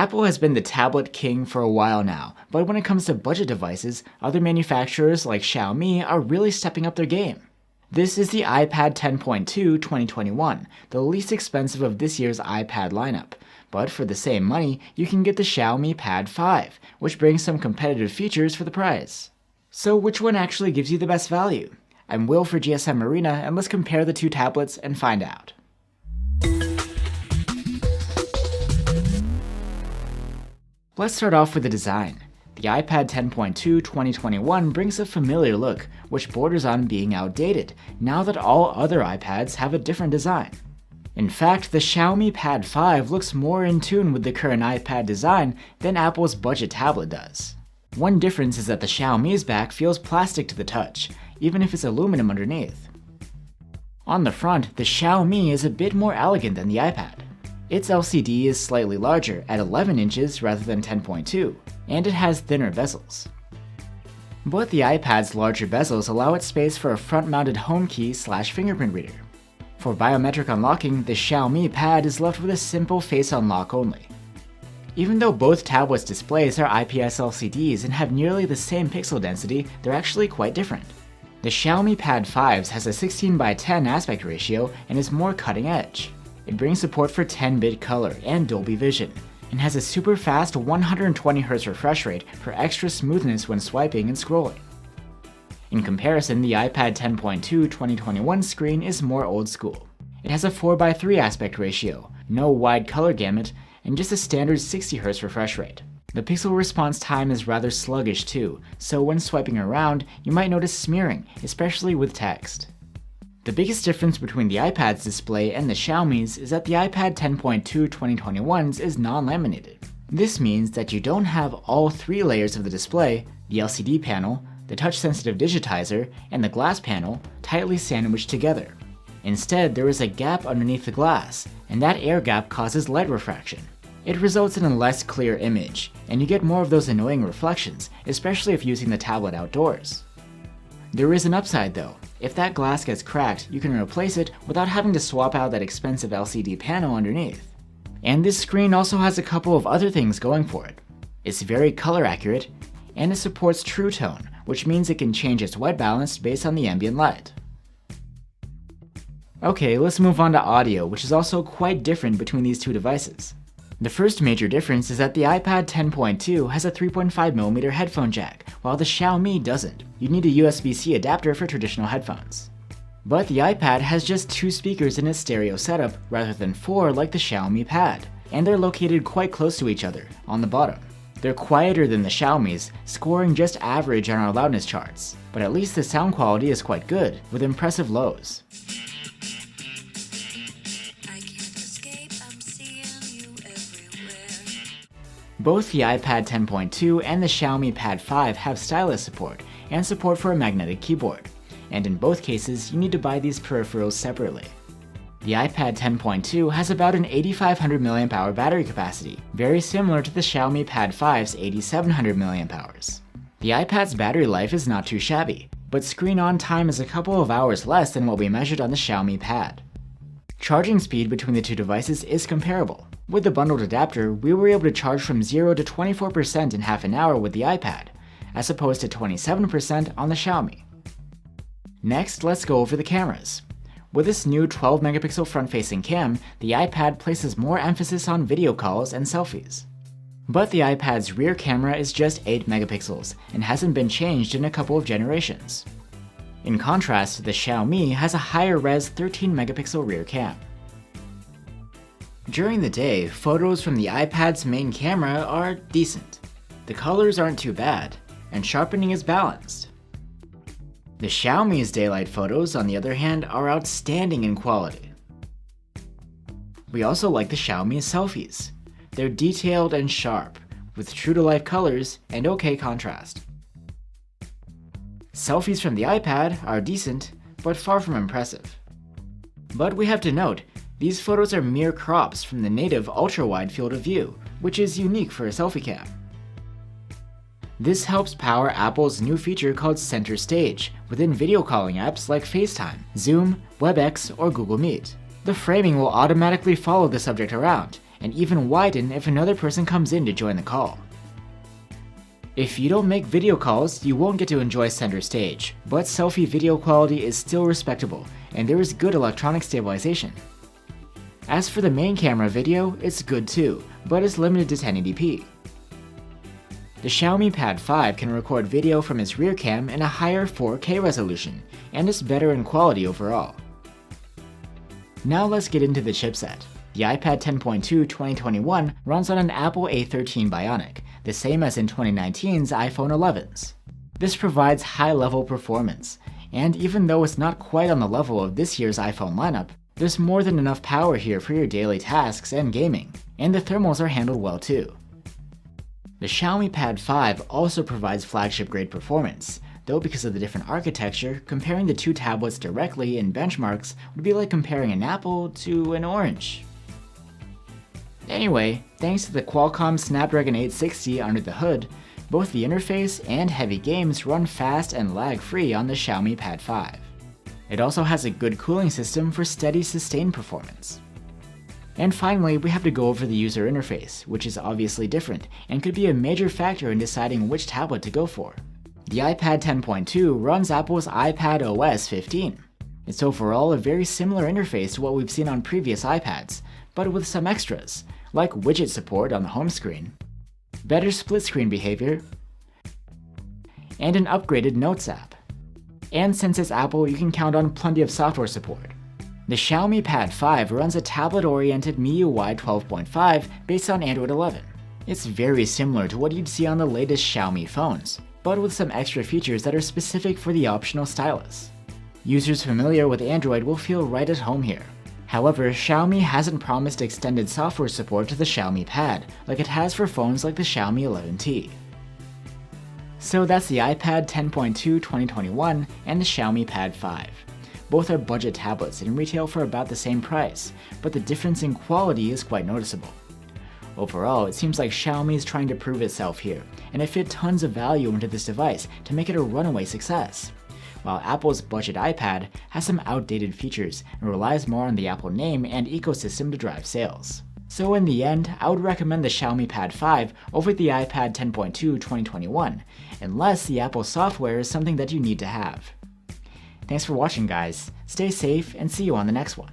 Apple has been the tablet king for a while now, but when it comes to budget devices, other manufacturers like Xiaomi are really stepping up their game. This is the iPad 10.2 2021, the least expensive of this year's iPad lineup. But for the same money, you can get the Xiaomi Pad 5, which brings some competitive features for the price. So which one actually gives you the best value? I'm Will for GSM Arena, and let's compare the two tablets and find out. Let's start off with the design. The iPad 10.2 2021 brings a familiar look, which borders on being outdated, now that all other iPads have a different design. In fact, the Xiaomi Pad 5 looks more in tune with the current iPad design than Apple's budget tablet does. One difference is that the Xiaomi's back feels plastic to the touch, even if it's aluminum underneath. On the front, the Xiaomi is a bit more elegant than the iPad. Its LCD is slightly larger, at 11 inches rather than 10.2, and it has thinner bezels. But the iPad's larger bezels allow it space for a front-mounted home key/fingerprint reader. For biometric unlocking, the Xiaomi Pad is left with a simple face unlock only. Even though both tablets' displays are IPS LCDs and have nearly the same pixel density, they're actually quite different. The Xiaomi Pad 5 has a 16:10 aspect ratio and is more cutting edge. It brings support for 10-bit color and Dolby Vision, and has a super fast 120Hz refresh rate for extra smoothness when swiping and scrolling. In comparison, the iPad 10.2 2021 screen is more old school. It has a 4:3 aspect ratio, no wide color gamut, and just a standard 60Hz refresh rate. The pixel response time is rather sluggish too, so when swiping around, you might notice smearing, especially with text. The biggest difference between the iPad's display and the Xiaomi's is that the iPad 10.2 2021's is non-laminated. This means that you don't have all three layers of the display, the LCD panel, the touch-sensitive digitizer, and the glass panel, tightly sandwiched together. Instead, there is a gap underneath the glass, and that air gap causes light refraction. It results in a less clear image, and you get more of those annoying reflections, especially if using the tablet outdoors. There is an upside though. If that glass gets cracked, you can replace it without having to swap out that expensive LCD panel underneath. And this screen also has a couple of other things going for it. It's very color accurate, and it supports True Tone, which means it can change its white balance based on the ambient light. Okay, let's move on to audio, which is also quite different between these two devices. The first major difference is that the iPad 10.2 has a 3.5mm headphone jack, while the Xiaomi doesn't. You need a USB-C adapter for traditional headphones. But the iPad has just 2 speakers in its stereo setup rather than 4 like the Xiaomi Pad, and they're located quite close to each other, on the bottom. They're quieter than the Xiaomi's, scoring just average on our loudness charts, but at least the sound quality is quite good, with impressive lows. Both the iPad 10.2 and the Xiaomi Pad 5 have Stylus support and support for a magnetic keyboard, and in both cases you need to buy these peripherals separately. The iPad 10.2 has about an 8500 mAh battery capacity, very similar to the Xiaomi Pad 5's 8700 mAh. The iPad's battery life is not too shabby, but screen on time is a couple of hours less than what we measured on the Xiaomi Pad. Charging speed between the two devices is comparable. With the bundled adapter, we were able to charge from 0 to 24% in half an hour with the iPad, as opposed to 27% on the Xiaomi. Next, let's go over the cameras. With this new 12-megapixel front-facing cam, the iPad places more emphasis on video calls and selfies. But the iPad's rear camera is just 8 megapixels and hasn't been changed in a couple of generations. In contrast, the Xiaomi has a higher-res 13-megapixel rear cam. During the day, photos from the iPad's main camera are decent. The colors aren't too bad, and sharpening is balanced. The Xiaomi's daylight photos, on the other hand, are outstanding in quality. We also like the Xiaomi's selfies. They're detailed and sharp, with true-to-life colors and okay contrast. Selfies from the iPad are decent, but far from impressive. But we have to note, these photos are mere crops from the native ultra-wide field of view, which is unique for a selfie cam. This helps power Apple's new feature called Center Stage within video calling apps like FaceTime, Zoom, WebEx, or Google Meet. The framing will automatically follow the subject around, and even widen if another person comes in to join the call. If you don't make video calls, you won't get to enjoy center stage, but selfie video quality is still respectable, and there is good electronic stabilization. As for the main camera video, it's good too, but it's limited to 1080p. The Xiaomi Pad 5 can record video from its rear cam in a higher 4K resolution, and is better in quality overall. Now let's get into the chipset. The iPad 10.2 2021 runs on an Apple A13 Bionic, the same as in 2019's iPhone 11s. This provides high-level performance, and even though it's not quite on the level of this year's iPhone lineup, there's more than enough power here for your daily tasks and gaming, and the thermals are handled well too. The Xiaomi Pad 5 also provides flagship-grade performance, though because of the different architecture, comparing the two tablets directly in benchmarks would be like comparing an apple to an orange. Anyway, thanks to the Qualcomm Snapdragon 860 under the hood, both the interface and heavy games run fast and lag-free on the Xiaomi Pad 5. It also has a good cooling system for steady, sustained performance. And finally, we have to go over the user interface, which is obviously different and could be a major factor in deciding which tablet to go for. The iPad 10.2 runs Apple's iPad OS 15. It's overall a very similar interface to what we've seen on previous iPads, but with some extras, like widget support on the home screen, better split screen behavior, and an upgraded Notes app. And since it's Apple, you can count on plenty of software support. The Xiaomi Pad 5 runs a tablet-oriented MIUI 12.5 based on Android 11. It's very similar to what you'd see on the latest Xiaomi phones, but with some extra features that are specific for the optional stylus. Users familiar with Android will feel right at home here. However, Xiaomi hasn't promised extended software support to the Xiaomi Pad, like it has for phones like the Xiaomi 11T. So that's the iPad 10.2 2021 and the Xiaomi Pad 5. Both are budget tablets and retail for about the same price, but the difference in quality is quite noticeable. Overall, it seems like Xiaomi is trying to prove itself here, and it fit tons of value into this device to make it a runaway success. While Apple's budget iPad has some outdated features and relies more on the Apple name and ecosystem to drive sales. So in the end, I would recommend the Xiaomi Pad 5 over the iPad 10.2 2021, unless the Apple software is something that you need to have. Thanks for watching guys, stay safe and see you on the next one.